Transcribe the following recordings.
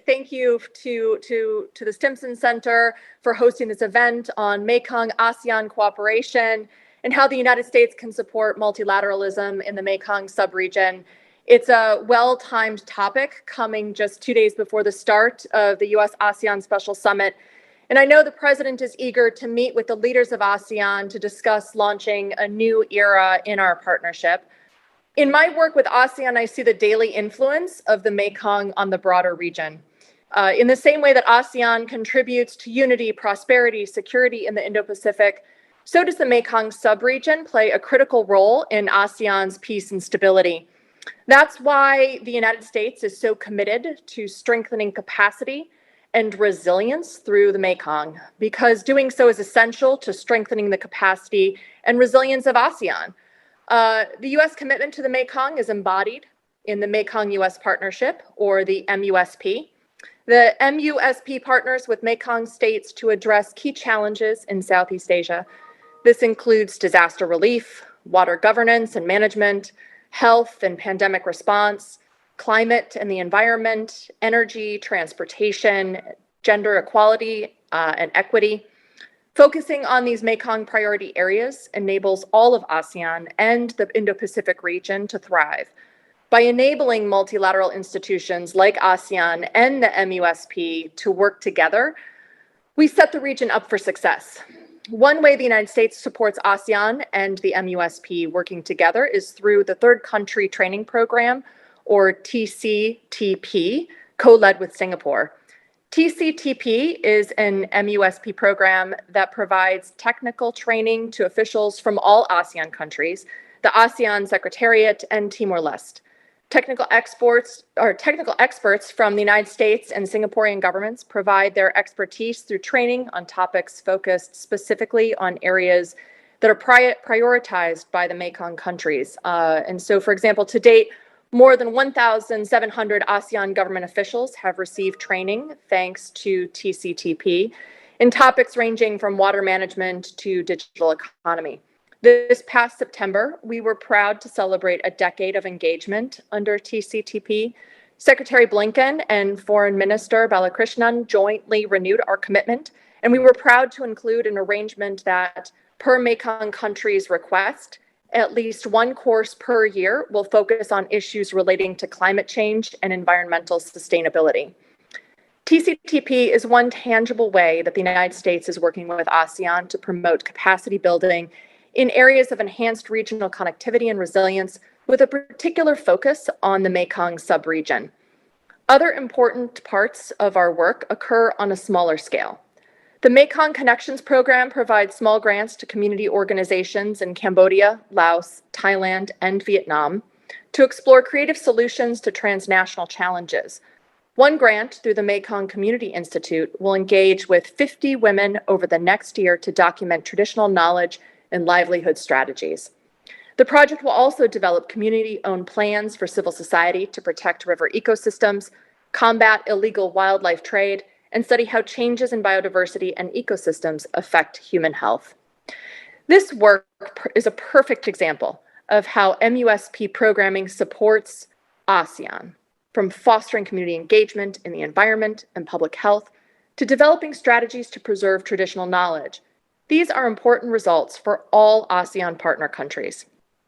Thank you to the Stimson Center for hosting this event on Mekong ASEAN cooperation and how the United States can support multilateralism in the Mekong subregion. It's a well-timed topic coming just 2 days before the start of the US-ASEAN Special Summit. And I know the president is eager to meet with the leaders of ASEAN to discuss launching a new era in our partnership. In my work with ASEAN, I see the daily influence of the Mekong on the broader region. In the same way that ASEAN contributes to unity, prosperity, security in the Indo-Pacific, so does the Mekong subregion play a critical role in ASEAN's peace and stability. That's why the United States is so committed to strengthening capacity and resilience through the Mekong, because doing so is essential to strengthening the capacity and resilience of ASEAN. The U.S. commitment to the Mekong is embodied in the Mekong-U.S. Partnership, or the MUSP. The MUSP partners with Mekong states to address key challenges in Southeast Asia. This includes disaster relief, water governance and management, health and pandemic response, climate and the environment, energy, transportation, gender equality, and equity. Focusing on these Mekong priority areas enables all of ASEAN and the Indo-Pacific region to thrive. By enabling multilateral institutions like ASEAN and the MUSP to work together, we set the region up for success. One way the United States supports ASEAN and the MUSP working together is through the Third Country Training Program, or TCTP, co-led with Singapore. TCTP is an MUSP program that provides technical training to officials from all ASEAN countries, the ASEAN Secretariat, and Timor-Leste. Technical experts from the United States and Singaporean governments provide their expertise through training on topics focused specifically on areas that are prioritized by the Mekong countries. And so, for example, to date, more than 1,700 ASEAN government officials have received training thanks to TCTP in topics ranging from water management to digital economy. This past September, we were proud to celebrate a decade of engagement under TCTP. Secretary Blinken and Foreign Minister Balakrishnan jointly renewed our commitment, and we were proud to include an arrangement that, per Mekong countries' request, at least one course per year will focus on issues relating to climate change and environmental sustainability. TCTP is one tangible way that the United States is working with ASEAN to promote capacity building in areas of enhanced regional connectivity and resilience, with a particular focus on the Mekong subregion. Other important parts of our work occur on a smaller scale. The Mekong Connections Program provides small grants to community organizations in Cambodia, Laos, Thailand, and Vietnam to explore creative solutions to transnational challenges. One grant through the Mekong Community Institute will engage with 50 women over the next year to document traditional knowledge and livelihood strategies. The project will also develop community-owned plans for civil society to protect river ecosystems, combat illegal wildlife trade, and study how changes in biodiversity and ecosystems affect human health. This work is a perfect example of how MUSP programming supports ASEAN, from fostering community engagement in the environment and public health to developing strategies to preserve traditional knowledge. These are important results for all ASEAN partner countries.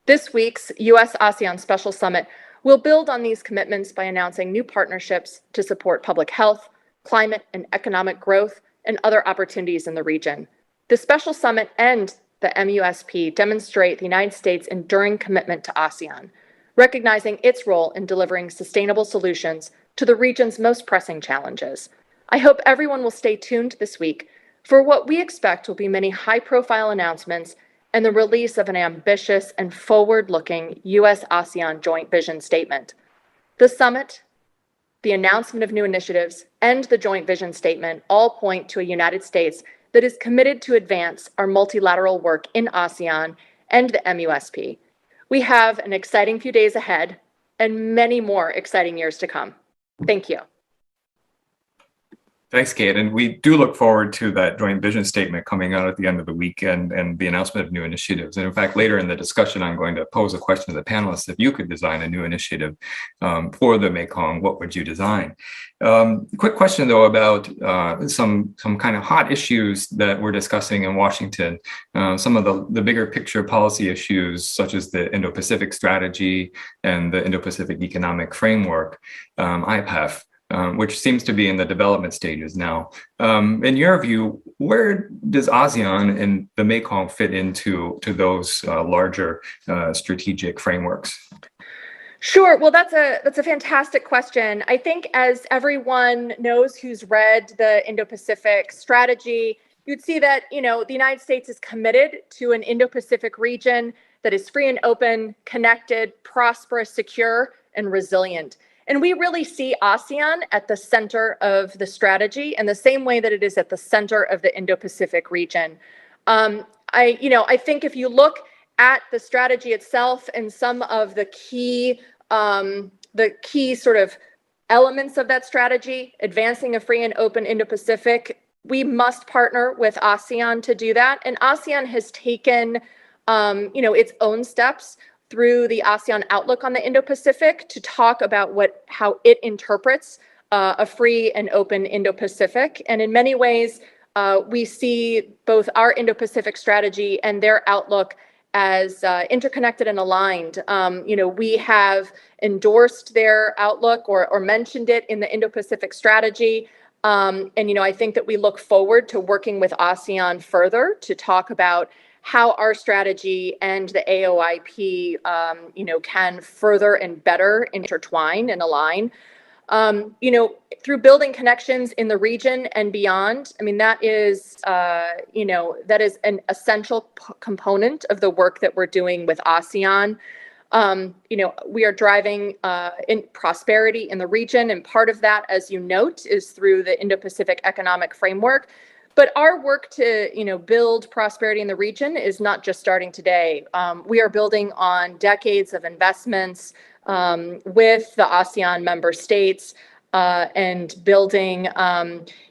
This week's US-ASEAN Special Summit will build on these commitments by announcing new partnerships to support public health, climate and economic growth, and other opportunities in the region. The Special Summit and the MUSP demonstrate the United States' enduring commitment to ASEAN, recognizing its role in delivering sustainable solutions to the region's most pressing challenges. I hope everyone will stay tuned this week for what we expect will be many high-profile announcements and the release of an ambitious and forward-looking US-ASEAN joint vision statement. The summit, the announcement of new initiatives, and the joint vision statement all point to a United States that is committed to advance our multilateral work in ASEAN and the MUSP. We have an exciting few days ahead and many more exciting years to come. Thank you. Thanks, Kate. And we do look forward to that joint vision statement coming out at the end of the week and the announcement of new initiatives. And in fact, later in the discussion, I'm going to pose a question to the panelists. If you could design a new initiative for the Mekong, what would you design? Quick question, though, about some kind of hot issues that we're discussing in Washington. Some of the bigger picture policy issues, such as the Indo-Pacific strategy and the Indo-Pacific Economic Framework, IPEF. Which seems to be in the development stages now. In your view, where does ASEAN and the Mekong fit into those larger strategic frameworks? Sure. Well, that's a fantastic question. I think as everyone knows who's read the Indo-Pacific strategy, you'd see that, the United States is committed to an Indo-Pacific region that is free and open, connected, prosperous, secure, and resilient. And we really see ASEAN at the center of the strategy in the same way that it is at the center of the Indo-Pacific region. I think if you look at the strategy itself and some of the key sort of elements of that strategy, advancing a free and open Indo-Pacific, we must partner with ASEAN to do that. And ASEAN has taken, its own steps through the ASEAN Outlook on the Indo-Pacific to talk about how it interprets a free and open Indo-Pacific. And in many ways, we see both our Indo-Pacific strategy and their outlook as interconnected and aligned. We have endorsed their outlook or mentioned it in the Indo-Pacific strategy. I think that we look forward to working with ASEAN further to talk about how our strategy and the AOIP, can further and better intertwine and align. Through building connections in the region and beyond. I mean, that is an essential component of the work that we're doing with ASEAN. We are driving in prosperity in the region, and part of that, as you note, is through the Indo-Pacific Economic Framework. But our work to, build prosperity in the region is not just starting today. We are building on decades of investments with the ASEAN member states and building,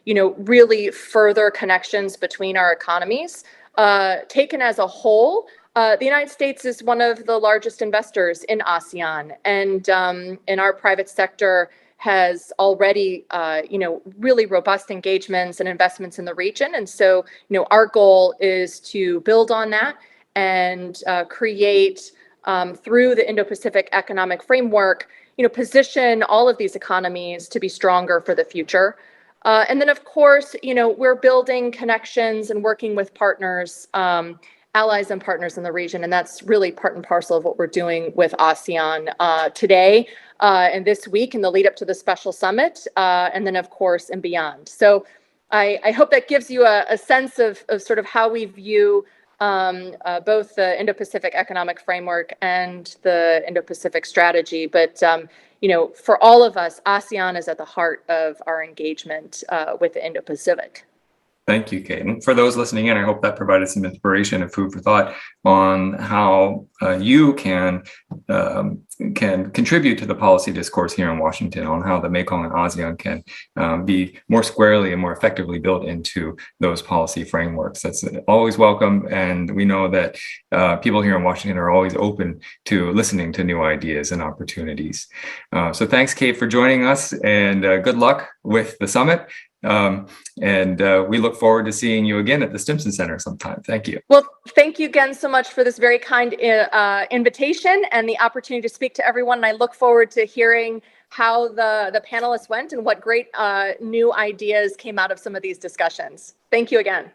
really further connections between our economies. Taken as a whole, the United States is one of the largest investors in ASEAN, and in our private sector has already, really robust engagements and investments in the region. And so, our goal is to build on that and create, through the Indo-Pacific Economic Framework, position all of these economies to be stronger for the future. And then, of course, we're building connections and working with partners, allies and partners in the region. And that's really part and parcel of what we're doing with ASEAN today and this week in the lead up to the special summit, and then, of course, and beyond. So I hope that gives you a sense of sort of how we view both the Indo-Pacific Economic Framework and the Indo-Pacific strategy. But, for all of us, ASEAN is at the heart of our engagement with the Indo-Pacific. Thank you, Kate. And for those listening in, I hope that provided some inspiration and food for thought on how you can contribute to the policy discourse here in Washington on how the Mekong and ASEAN can be more squarely and more effectively built into those policy frameworks. That's always welcome. And we know that people here in Washington are always open to listening to new ideas and opportunities. So thanks, Kate, for joining us, and good luck with the summit. We look forward to seeing you again at the Stimson Center sometime. Thank you. Well, thank you again so much for this very kind invitation and the opportunity to speak to everyone. And I look forward to hearing how the panelists went and what great new ideas came out of some of these discussions. Thank you again.